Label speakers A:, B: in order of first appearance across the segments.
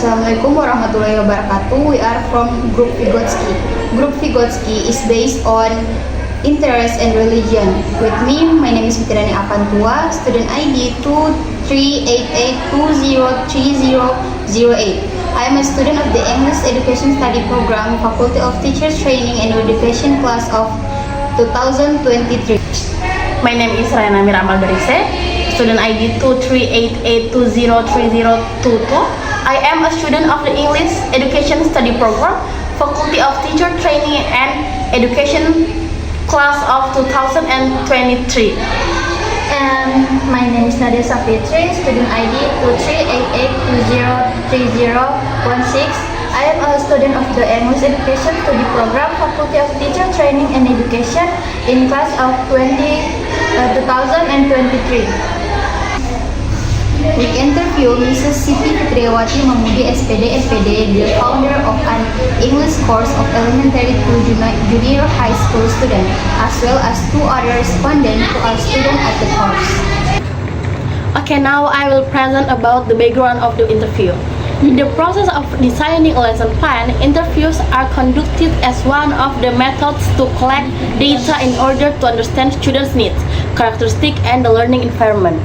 A: Assalamualaikum warahmatullahi wabarakatuh. We are from Group Vygotsky. Group Vygotsky is based on interest and religion. With me, my name is Fitriani Akantua, student ID 2388203008. I am a student of the English Education Study Program, Faculty of Teachers Training and Education class of 2023.
B: My name is Rayana Miramal Berise, student ID 2388203022. I am a student of the English Education Study Program, Faculty of Teacher Training and Education class of 2023.
C: And my name is Nadia Safitri, student ID 2388203016. I am a student of the English Education Study Program, Faculty of Teacher Training and Education in class of 2023.
A: We interview Mrs. Siti Fitriawati Mamudi SPD FPD, the founder of an English course of elementary to junior high school students, as well as two other respondents who are students at the course.
B: Okay, now I will present about the background of the interview. In the process of designing a lesson plan, interviews are conducted as one of the methods to collect data in order to understand students' needs, characteristics, and the learning environment.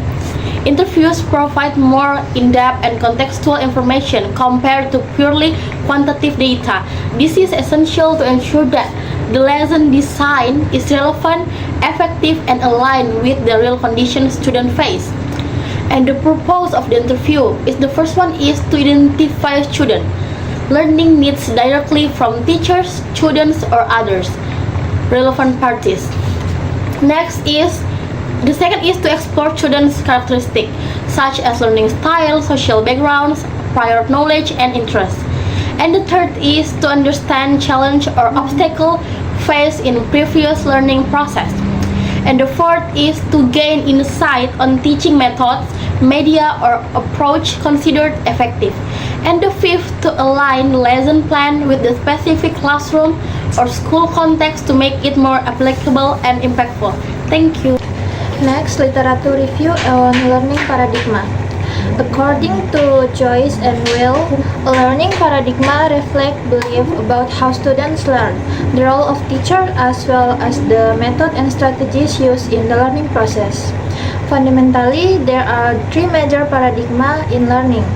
B: Interviews provide more in-depth and contextual information compared to purely quantitative data. This is essential to ensure that the lesson design is relevant, effective, and aligned with the real conditions students face. And the purpose of the interview is the first one is to identify student learning needs directly from teachers, students, or others relevant parties. The second is to explore students' characteristics, such as learning style, social backgrounds, prior knowledge, and interests. And the third is to understand challenge or obstacle faced in previous learning process. And the fourth is to gain insight on teaching methods, media, or approach considered effective. And the fifth, to align lesson plan with the specific classroom or school context to make it more applicable and impactful. Thank you.
C: Next, literature review on learning paradigm. According to Joyce and Will, a learning paradigm reflects belief about how students learn, the role of teacher, as well as the method and strategies used in the learning process. Fundamentally, there are three major paradigms in learning: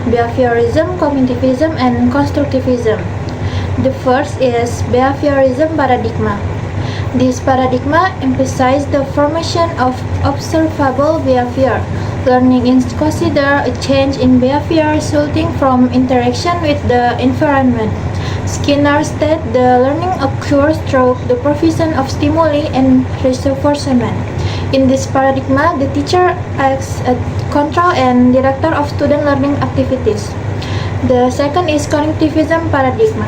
C: behaviorism, cognitivism, and constructivism. The first is behaviorism paradigm. This paradigm emphasizes the formation of observable behavior. Learning is considered a change in behavior resulting from interaction with the environment. Skinner stated the learning occurs through the provision of stimuli and reinforcement. In this paradigm, the teacher acts as control and director of student learning activities. The second is cognitivism paradigm.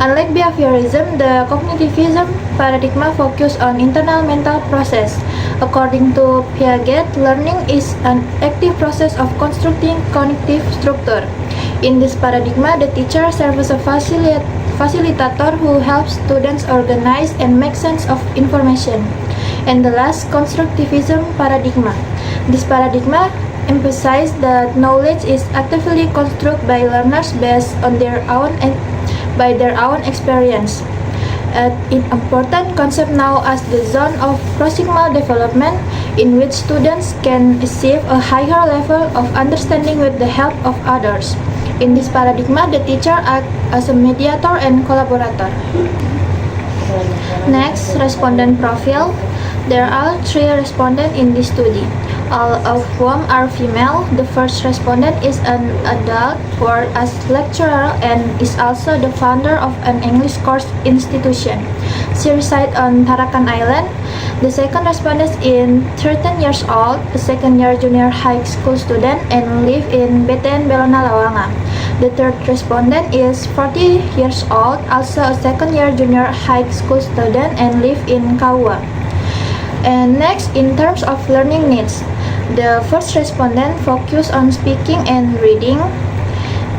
C: Unlike behaviorism, the cognitivism paradigm focuses on internal mental process. According to Piaget, learning is an active process of constructing cognitive structure. In this paradigm, the teacher serves as a facilitator who helps students organize and make sense of information. And the last, constructivism paradigm. This paradigm emphasizes that knowledge is actively constructed by learners based on their own experience. An important concept now as the zone of proximal development, in which students can achieve a higher level of understanding with the help of others. In this paradigm, the teacher acts as a mediator and collaborator. Next, respondent profile. There are three respondents in this study, all of whom are female. The first respondent is an adult worked as lecturer and is also the founder of an English course institution. She resides on Tarakan Island. The second respondent is 13 years old, a second-year junior high school student, and lives in Beten, Belona, Lawanga. The third respondent is 40 years old, also a second-year junior high school student, and lives in Kaua. And next, in terms of learning needs, the first respondent focused on speaking and reading,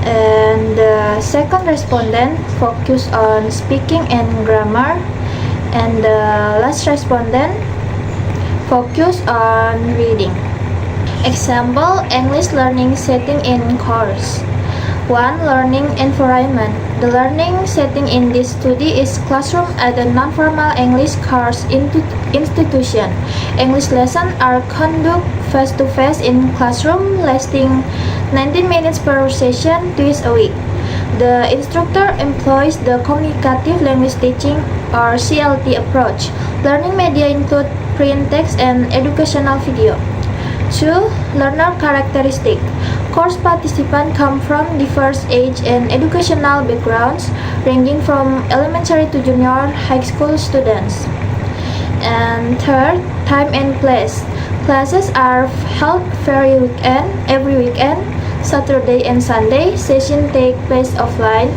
C: and the second respondent focused on speaking and grammar, and the last respondent focused on reading. Example, English learning setting in course. 1. Learning environment. The learning setting in this study is classroom at a non-formal English course institution. English lessons are conducted face-to-face in classroom, lasting 19 minutes per session twice a week. The instructor employs the communicative language teaching or CLT approach. Learning media include print, text, and educational video. 2. Learner characteristic. Course participants come from diverse age and educational backgrounds, ranging from elementary to junior high school students. And 3rd, time and place. Classes are held every weekend, Saturday and Sunday. Sessions take place offline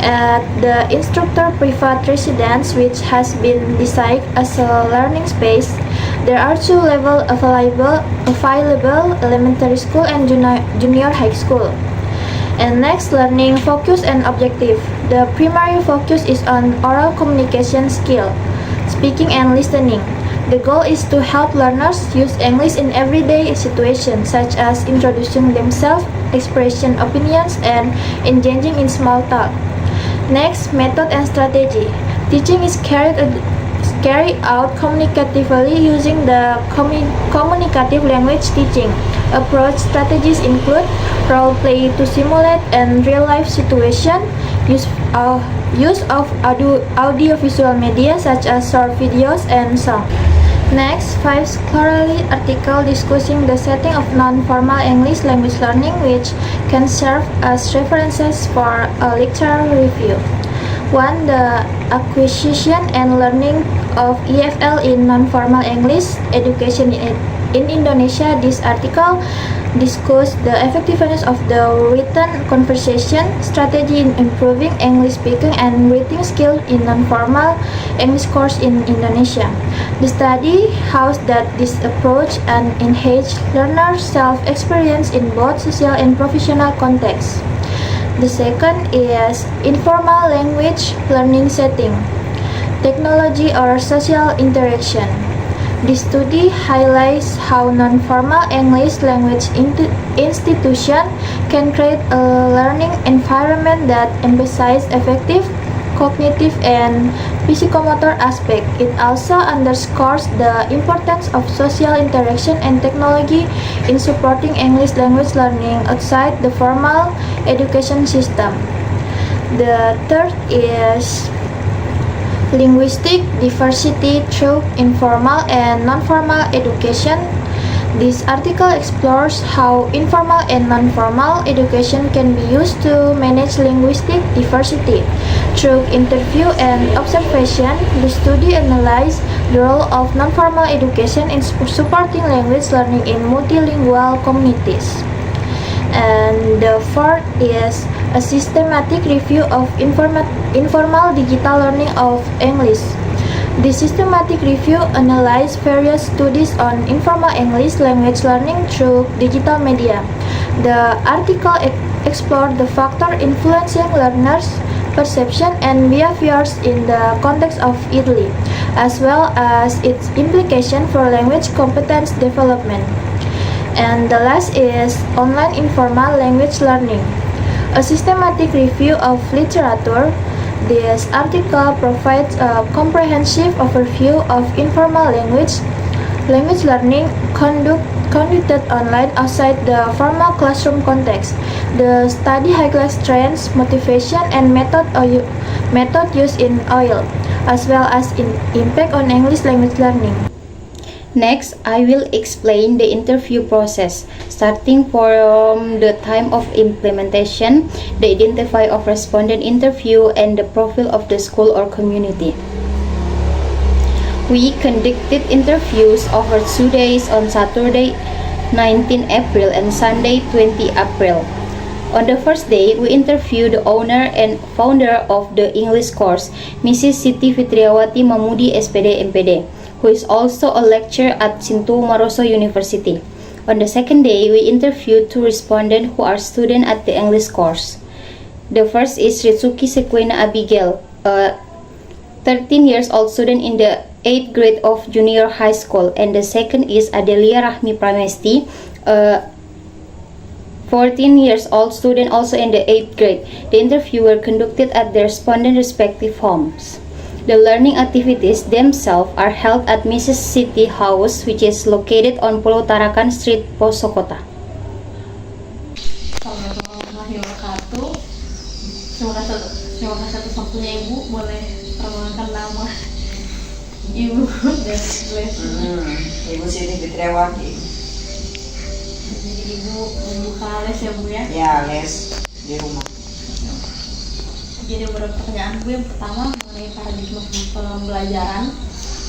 C: at the instructor private residence, which has been designed as a learning space. There are 2 levels available, elementary school and junior high school. And next, learning focus and objective. The primary focus is on oral communication skill, speaking and listening. The goal is to help learners use English in everyday situations, such as introducing themselves, expressing opinions, and engaging in small talk. Next, method and strategy. Teaching is carried out communicatively using the communicative language teaching approach. Strategies include role play to simulate and real life situation, use of audio-visual media such as short videos and song. Next, 5 scholarly article discussing the setting of non-formal English language learning, which can serve as references for a lecture review. 1. The acquisition and learning of EFL in non-formal English education in Indonesia. This article discusses the effectiveness of the written conversation strategy in improving English speaking and writing skills in non-formal English course in Indonesia. The study shows that this approach enhances learners' self-experience in both social and professional contexts. The second is informal language learning setting, technology or social interaction. This study highlights how non-formal English language institution can create a learning environment that emphasizes effective cognitive and psychomotor aspect. It also underscores the importance of social interaction and technology in supporting English language learning outside the formal education system. The third is linguistic diversity through informal and non-formal education. This article explores how informal and non-formal education can be used to manage linguistic diversity. Through interview and observation, the study analyzed the role of non-formal education in supporting language learning in multilingual communities. And the fourth is a systematic review of informal digital learning of English. The systematic review analyzed various studies on informal English language learning through digital media. The article explored the factors influencing learners' perception and behaviors in the context of Italy, as well as its implication for language competence development. And the last is online informal language learning. A systematic review of literature. This article provides a comprehensive overview of informal language learning conducted online outside the formal classroom context. The study highlights trends, motivation, and method used in OIL, as well as in impact on English language learning.
A: Next, I will explain the interview process, starting from the time of implementation, the identify of respondent interview, and the profile of the school or community. We conducted interviews over 2 days on Saturday 19 April and Sunday 20 April. On the first day, we interviewed the owner and founder of the English course, Mrs. Siti Fitriawati Mamudi SPD MPD, who is also a lecturer at Sintu Maroso University. On the second day, we interviewed 2 respondents who are students at the English course. The first is Ritsuki Sequena Abigail, a 13 years old student in the 8th grade of junior high school, and the second is Adelia Rahmi Pramesti, a 14-year-old student also in the 8th grade. The interview were conducted at their respondent respective homes. The learning activities themselves are held at Mrs. City House, which is located on Pulau Tarakan Street, Poso Kota.
B: Assalamualaikum warahmatullahi wabarakatuh. Terima kasih atas waktunya Ibu. Boleh perkenalkan nama Ibu dan les.
D: Ibu Siti Fitriawati.
B: Jadi Ibu membuka les ya Bu ya?
D: Ya, les di rumah.
B: Jadi beberapa pertanyaan Bu. Yang pertama mengenai paradigma pembelajaran.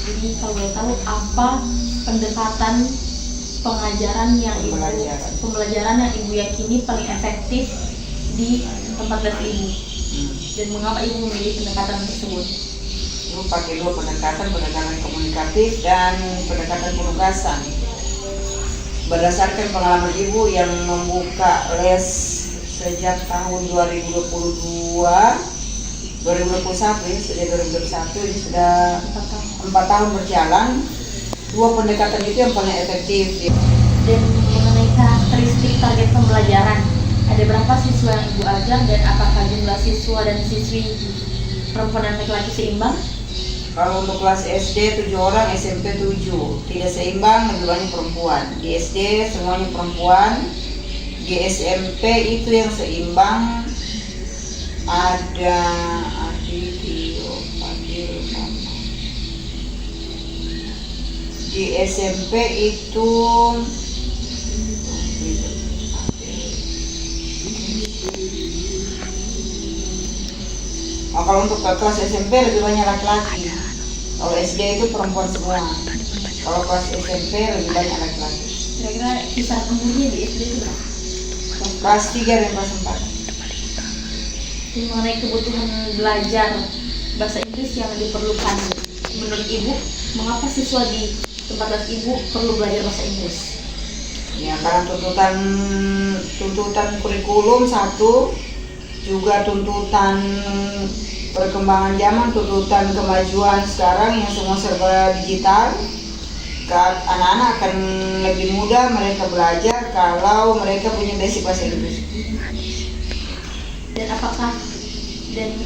B: Jadi kalau boleh tahu apa pendekatan pembelajaran yang Ibu yakini paling efektif di tempat les Ibu, dan mengapa Ibu memilih pendekatan tersebut?
D: Ibu pakai dua pendekatan komunikatif dan pendekatan penugasan. Berdasarkan pengalaman Ibu yang membuka les sejak tahun 2021 ya, sejak 2021 ini sudah 4 tahun berjalan. Dua pendekatan itu yang paling efektif.
B: Dan mengenai karakteristik target pembelajaran, ada berapa siswa yang Ibu ajar dan apakah jumlah siswa dan siswi perempuan dan laki-laki seimbang?
D: Kalau untuk kelas SD 7 orang, SMP 7. Tidak seimbang, lebih banyak perempuan. Di SD semuanya perempuan. Di SMP itu yang seimbang ada Adik, Tio, Fadil, Mama. Di SMP itu kalau untuk kelas SMP lebih banyak laki-laki. Kalau SD itu perempuan semua. Kalau kelas SMP lebih banyak laki-laki.
B: Kira-kira kisaran umurnya di SD itu berapa?
D: Kelas 3 dan kelas 4.
B: Dan mengenai kebutuhan belajar bahasa Inggris yang diperlukan, menurut Ibu, mengapa siswa di tempat les Ibu perlu belajar bahasa Inggris?
D: Ya, karena tuntutan kurikulum satu, juga tuntutan perkembangan zaman, tuntutan kemajuan sekarang yang semua serba digital. Anak-anak akan lebih mudah mereka belajar kalau mereka punya basic bahasa Inggris.
B: Dan apakah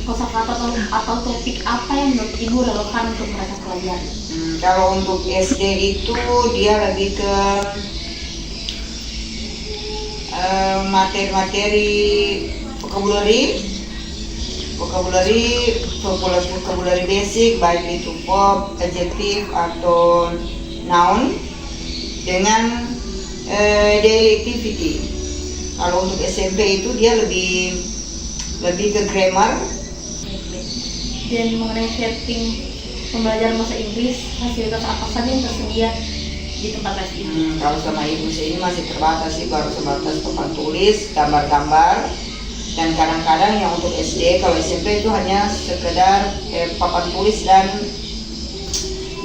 B: kosakata atau topik apa yang menurut Ibu relevan untuk mereka pelajari?
D: Kalau untuk SD itu dia lebih ke materi-materi vocabulary basic, baik itu verb, adjective atau noun dengan daily activity. Kalau untuk SMP itu dia lebih ke grammar.
B: Dan mengenai setting pembelajaran bahasa Inggris, fasilitas apa saja yang tersedia di tempat les Ibu?
D: Kalau sama Ibu ini masih terbatas sih, baru sebatas papan tulis, gambar-gambar. Dan kadang-kadang yang untuk SD, kalau SMP itu hanya sekedar papan tulis dan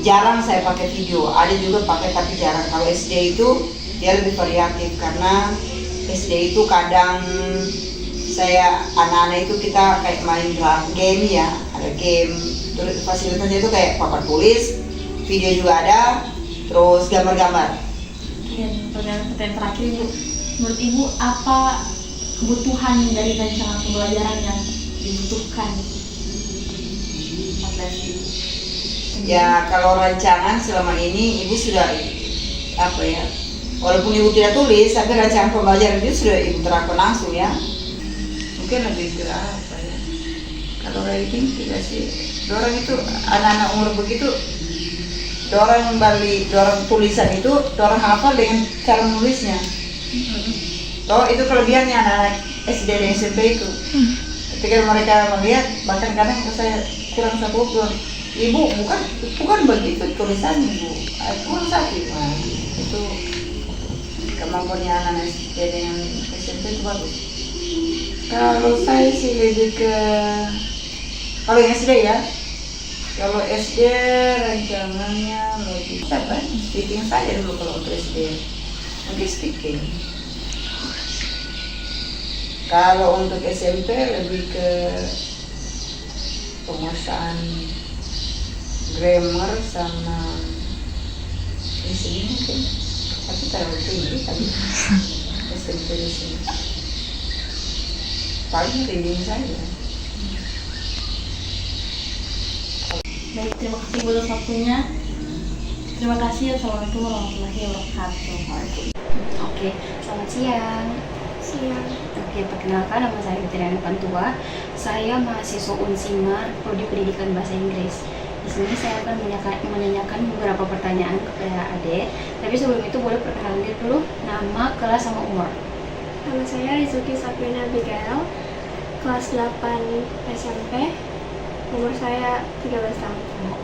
D: jarang saya pakai video. Ada juga pakai tapi jarang. Kalau SD itu dia lebih variatif karena SD itu kadang anak-anak itu kita kayak main game ya, ada game. Terus fasilitasnya itu kayak papan tulis, video juga ada, terus gambar-gambar.
B: Dan pertanyaan terakhir Ibu, menurut Ibu apa kebutuhan dari rancangan pembelajaran yang dibutuhkan tempat les Ibu?
D: Ya, kalau rancangan selama ini Ibu sudah walaupun Ibu tidak tulis, tapi rancangan pembelajaran itu sudah Ibu terapkan langsung ya. Mungkin lebih ke apa ya? Kalau writing tidak sih. Dorang itu anak-anak umur begitu, dorang tulisan itu dorang hafal dengan cara menulisnya. Itu kelebihannya anak-anak SD dan SMP itu. Ketika mereka melihat, bahkan kadang saya kurang satu ukur. Ibu bukan begitu tulisannya Bu, kurang satu. Nah, itu kemampuannya anak-anak SD dengan SMP itu bagus. Kalau saya sih lebih ke kalau yang SD ya. Kalau SD rancangannya lebih speaking saja dulu kalau untuk SD. Mungkin speaking. Kalau untuk SMP lebih ke penguasaan grammar sama listening mungkin. Tapi terlalu tinggi tadi. Extension. Paling reading saja.
B: Baik, terima kasih Bu atas waktunya. Terima kasih. Assalamualaikum warahmatullahi wabarakatuh.
A: Oke, selamat siang.
C: Siang.
A: Oke, perkenalkan nama saya Fitriana Pantua. Saya mahasiswa Unsima, Prodi Pendidikan Bahasa Inggris. Di sini saya akan menanyakan beberapa pertanyaan kepada Ade. Tapi sebelum itu boleh perkenalan diri dulu, nama, kelas, sama umur.
C: Nama saya Rizuki Sabrina Abigail, kelas 8 SMP. Umur saya 13 tahun.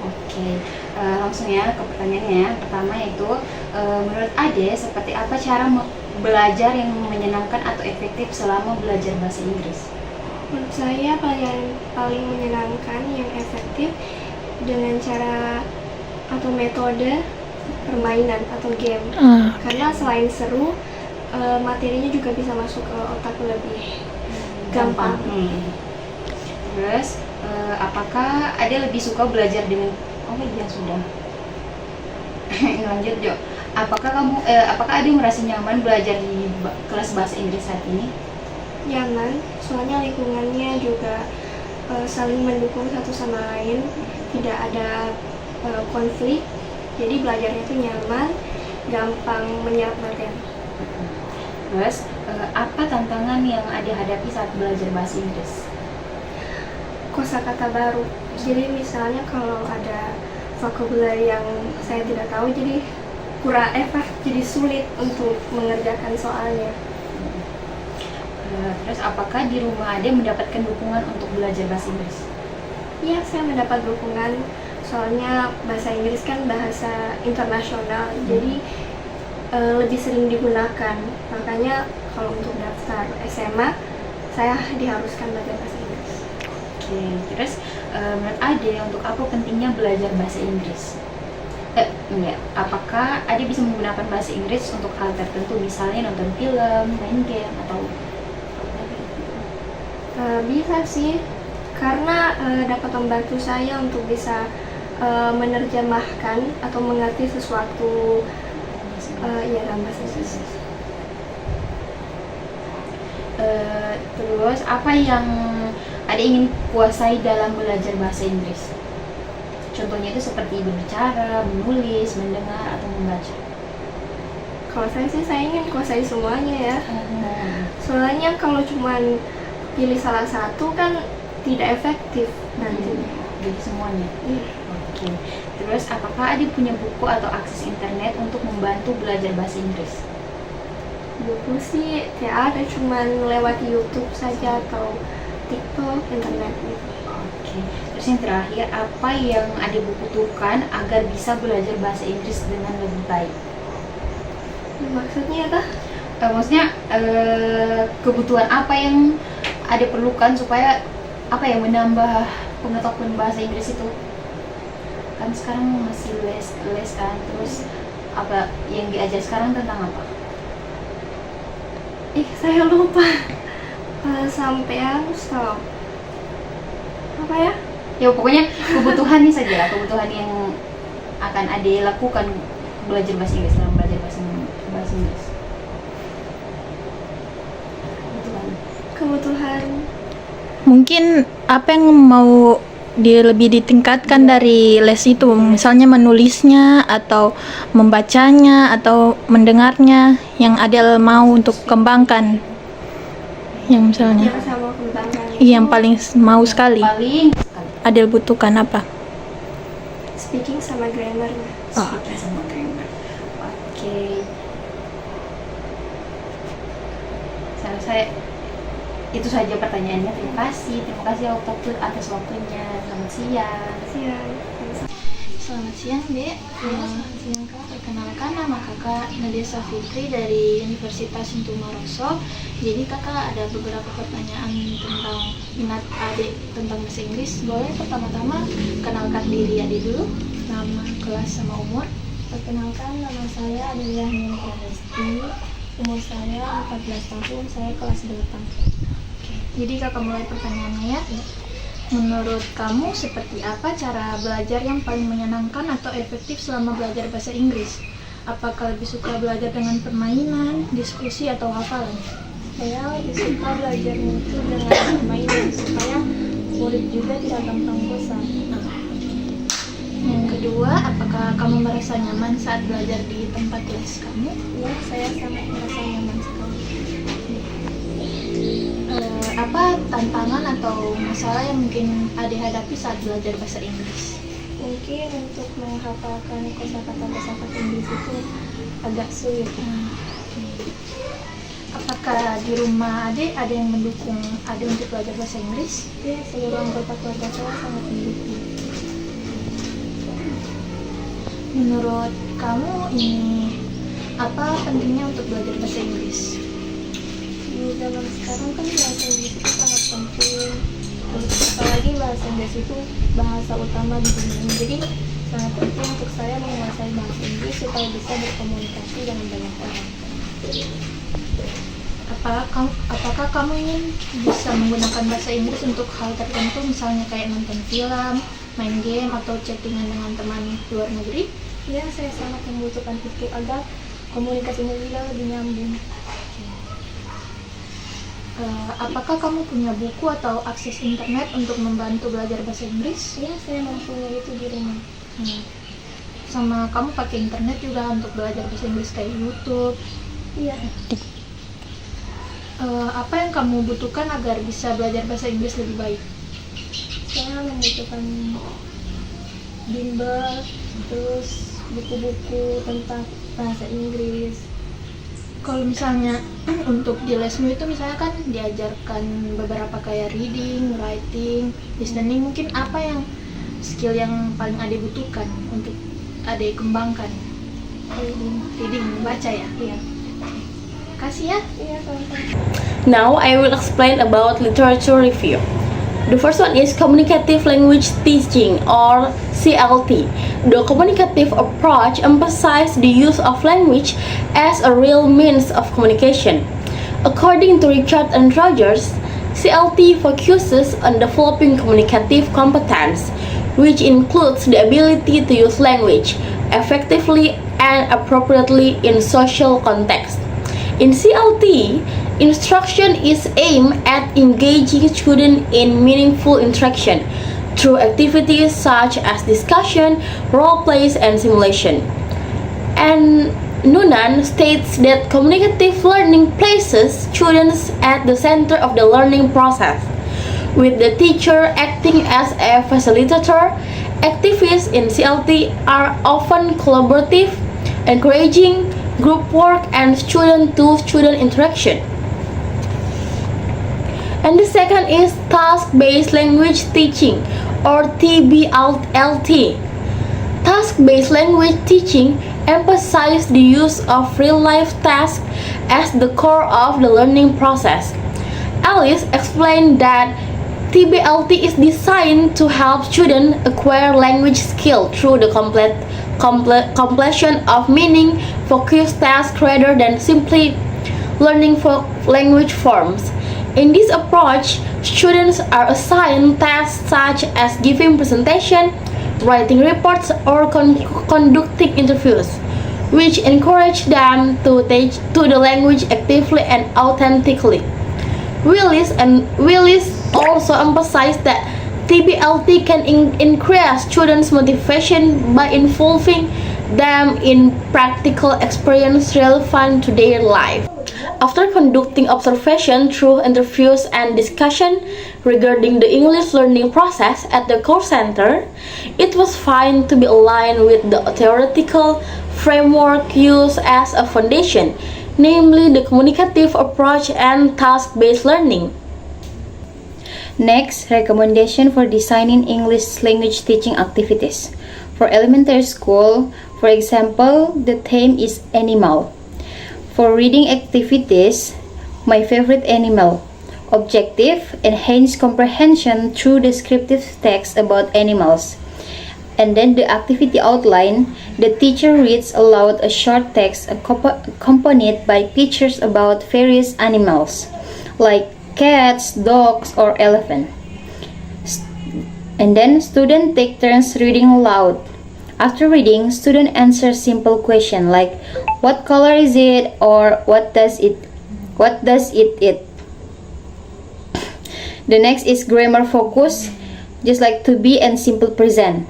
A: Oke, langsung ya ke pertanyaannya ya. Pertama yaitu, menurut Ade, seperti apa cara belajar yang menyenangkan atau efektif selama belajar bahasa Inggris?
C: Menurut saya paling menyenangkan yang efektif dengan cara atau metode permainan atau game. Karena selain seru, materinya juga bisa masuk ke otak lebih gampang.
A: Terus, apakah Ade lebih suka belajar dengan sudah. Lanjut, Jo. Apakah Ade merasa nyaman belajar di kelas bahasa Inggris saat ini?
C: Nyaman, soalnya lingkungannya juga saling mendukung satu sama lain, tidak ada konflik, jadi belajarnya itu nyaman, gampang menyerap materi.
A: Terus, apa tantangan yang Ade hadapi saat belajar bahasa Inggris?
C: Kosakata baru, jadi misalnya kalau ada vocabulary yang saya tidak tahu, jadi jadi sulit untuk mengerjakan soalnya.
A: Terus, apakah di rumah Ade mendapatkan dukungan untuk belajar bahasa Inggris?
C: Iya, saya mendapat dukungan, soalnya bahasa Inggris kan bahasa internasional, jadi lebih sering digunakan. Makanya kalau untuk daftar SMA, saya diharuskan belajar bahasa Inggris.
A: Oke, terus menurut Ade, untuk apa pentingnya belajar bahasa Inggris? Apakah Ade bisa menggunakan bahasa Inggris untuk hal tertentu, misalnya nonton film, main game, atau
C: bisa sih, karena dapat membantu saya untuk bisa menerjemahkan atau mengerti sesuatu dalam bahasa Inggris.
A: Terus, apa yang Ade ingin kuasai dalam belajar bahasa Inggris? Contohnya itu seperti berbicara, menulis, mendengar, atau membaca.
C: Kalau saya ingin kuasai semuanya ya. Soalnya kalau cuman pilih salah satu kan tidak efektif nantinya.
A: Jadi semuanya. Oke. Terus, apakah Ade punya buku atau akses internet untuk membantu belajar bahasa Inggris?
C: Buku sih tidak ada, cuman lewat YouTube saja atau TikTok, internet gitu.
A: Oke. Terus yang terakhir, apa yang Ade butuhkan agar bisa belajar bahasa Inggris dengan lebih baik?
C: Maksudnya apa?
A: Maksudnya kebutuhan apa yang Ade perlukan supaya menambah pengetahuan bahasa Inggris itu? Kan sekarang masih les kan, terus apa yang diajar sekarang tentang apa?
C: Saya lupa. Sampean stop. Apa ya?
A: Ya pokoknya kebutuhan nih saja, kebutuhan yang akan Ade lakukan belajar bahasa Inggris, dalam belajar bahasa Inggris.
C: Kebutuhan.
E: Mungkin apa yang mau lebih ditingkatkan dari les itu, misalnya menulisnya atau membacanya atau mendengarnya, yang Adel mau untuk kembangkan, yang misalnya
C: Yang saya mau kembangkan
E: yang paling mau sekali Adel butuhkan apa?
C: speaking sama grammarnya.
A: Speaking sama grammar. Oke. Saya itu saja pertanyaannya. Terima kasih atas waktunya. Selamat siang.
C: Selamat siang, Dek. Selamat siang, Kak. Perkenalkan, nama Kakak Nadia Safitri dari Universitas Sintumaroso. Jadi Kakak ada beberapa pertanyaan tentang minat adik tentang bahasa Inggris. Boleh pertama-tama kenalkan diri adik dulu, nama, kelas, sama umur. Perkenalkan, nama saya Adelia Hanyanka Resti. Umur saya 14 tahun, saya kelas 8. Oke, jadi Kakak mulai pertanyaannya ya. Menurut kamu seperti apa cara belajar yang paling menyenangkan atau efektif selama belajar bahasa Inggris? Apakah lebih suka belajar dengan permainan, diskusi, atau hafalan?
F: Saya lebih suka belajar itu dengan permainan supaya murid juga tidak gampang bosan.
C: Yang kedua, apakah kamu merasa nyaman saat belajar di tempat les kamu?
F: Ya, saya sangat merasa nyaman sekali.
C: Apa tantangan atau masalah yang mungkin adik hadapi saat belajar bahasa Inggris?
F: Mungkin untuk menghafalkan kosakata Inggris itu agak sulit.
C: Apakah di rumah adik ada yang mendukung adik untuk belajar bahasa Inggris?
F: Ya, seluruh anggota keluarga saya sangat mendukung.
C: Menurut kamu ini apa pentingnya untuk belajar bahasa Inggris?
F: Di zaman sekarang kan bahasa Inggris itu sangat penting. Apalagi bahasa Inggris itu bahasa utama di dunia ini. Jadi sangat penting untuk saya menguasai bahasa Inggris supaya bisa berkomunikasi dengan banyak orang.
C: Apakah kamu ingin bisa menggunakan bahasa Inggris untuk hal tertentu, misalnya kayak nonton film, main game, atau chattingan dengan teman luar negeri?
F: Ya, saya sangat membutuhkan itu agar komunikasinya juga lebih nyambung.
C: Apakah kamu punya buku atau akses internet untuk membantu belajar bahasa Inggris?
F: Ya, saya mempunyai itu di rumah.
C: Sama kamu pakai internet juga untuk belajar bahasa Inggris kayak YouTube?
F: Iya.
C: Apa yang kamu butuhkan agar bisa belajar bahasa Inggris lebih baik?
F: Saya membutuhkan bimbel, terus buku-buku tentang bahasa Inggris.
C: Kalau misalnya untuk di lesmu itu misalnya kan diajarkan beberapa kayak reading, writing, listening, mungkin apa yang skill yang paling adik butuhkan untuk adik kembangkan? Reading, membaca ya?
F: Iya.
C: Kasih ya.
F: Iya, sama-sama.
B: Now I will explain about literature review. The first one is communicative language teaching or CLT. The communicative approach emphasizes the use of language as a real means of communication. According to Richard and Rogers, CLT focuses on developing communicative competence, which includes the ability to use language effectively and appropriately in social context. In CLT, instruction is aimed at engaging students in meaningful interaction through activities such as discussion, role plays, and simulation. And Noonan states that communicative learning places students at the center of the learning process, with the teacher acting as a facilitator. Activities in CLT are often collaborative, encouraging group work and student-to-student interaction. And the second is task-based language teaching or TBLT. Task-based language teaching emphasizes the use of real-life tasks as the core of the learning process. Alice explained that TBLT is designed to help students acquire language skill through the completion of meaning-focused tasks rather than simply learning for language forms. In this approach, students are assigned tasks such as giving presentation, writing reports, or conducting interviews, which encourage them to teach the language actively and authentically. Willis also emphasized that TBLT can increase students' motivation by involving them in practical experience relevant to their life. After conducting observation through interviews and discussion regarding the English learning process at the course center, it was found to be aligned with the theoretical framework used as a foundation, namely the communicative approach and task-based learning.
A: Next, recommendation for designing English language teaching activities. For elementary school, for example, the theme is animal. For reading activities, my favorite animal. Objective, enhance comprehension through descriptive text about animals. And then the activity outline, the teacher reads aloud a short text accompanied by pictures about various animals, like cats, dogs, or elephant. And then students take turns reading aloud. After reading, student answer simple question like what color is it or what does it eat. The next is grammar focus, just like to be and simple present.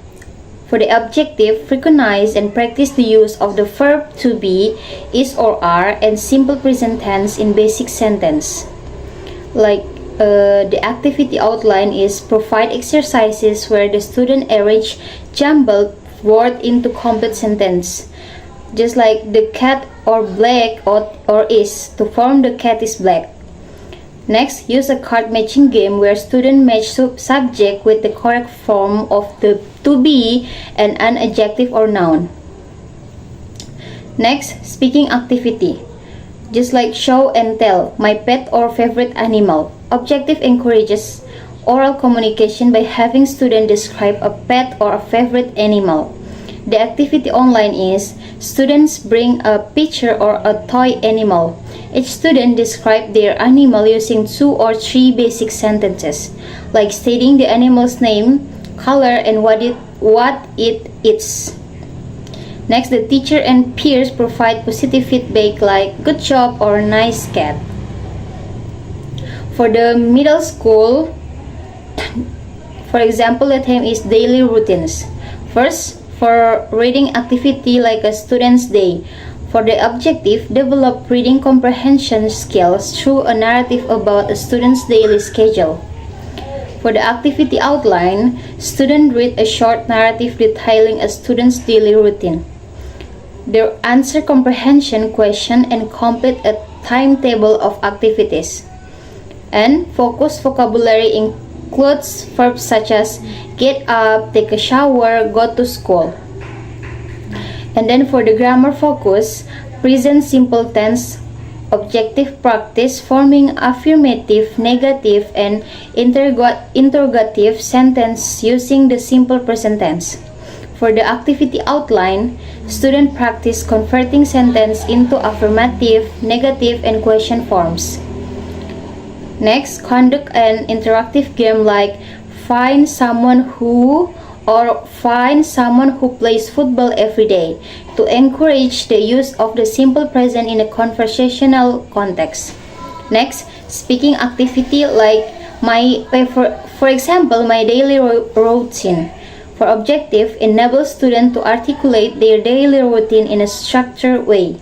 A: For the objective, recognize and practice the use of the verb to be, is or are, and simple present tense in basic sentence. Like the activity outline is provide exercises where the student arrange jumbled word into complete sentence. Just like the cat or black or is to form the cat is black. Next, use a card matching game where students match subject with the correct form of the to be and an adjective or noun. Next, speaking activity. Just like show and tell, my pet or favorite animal. Objective encourages oral communication by having students describe a pet or a favorite animal. The activity online is students bring a picture or a toy animal. Each student describe their animal using 2 or 3 basic sentences, like stating the animal's name, color, and what it eats. Next, the teacher and peers provide positive feedback like good job or nice cat. For the middle school, for example, the theme is daily routines. First, for reading activity like a student's day. For the objective, develop reading comprehension skills through a narrative about a student's daily schedule. For the activity outline, students read a short narrative detailing a student's daily routine. Their answer comprehension question and complete a timetable of activities. And focus vocabulary includes verbs such as get up, take a shower, go to school. And then for the grammar focus, present simple tense, objective practice forming affirmative, negative, and interrogative sentence using the simple present tense. For the activity outline, student practice converting sentence into affirmative, negative, and question forms. Next, conduct an interactive game like find someone who plays football every day to encourage the use of the simple present in a conversational context. Next, speaking activity like for example, my daily routine. For objective, enable students to articulate their daily routine in a structured way.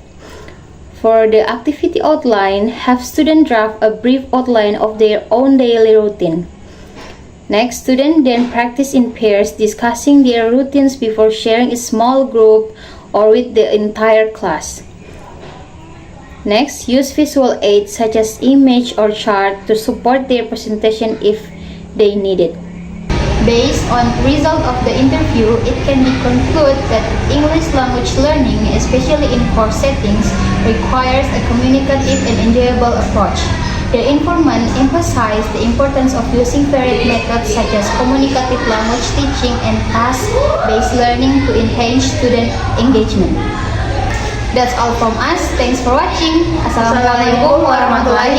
A: For the activity outline, have students draft a brief outline of their own daily routine. Next, students then practice in pairs discussing their routines before sharing a small group or with the entire class. Next, use visual aids such as image or chart to support their presentation if they need it.
G: Based on result of the interview, it can be concluded that English language learning, especially in course settings, requires a communicative and enjoyable approach. The informant emphasized the importance of using varied methods such as communicative language teaching and task-based learning to enhance student engagement. That's all from us. Thanks for watching. Assalamualaikum warahmatullahi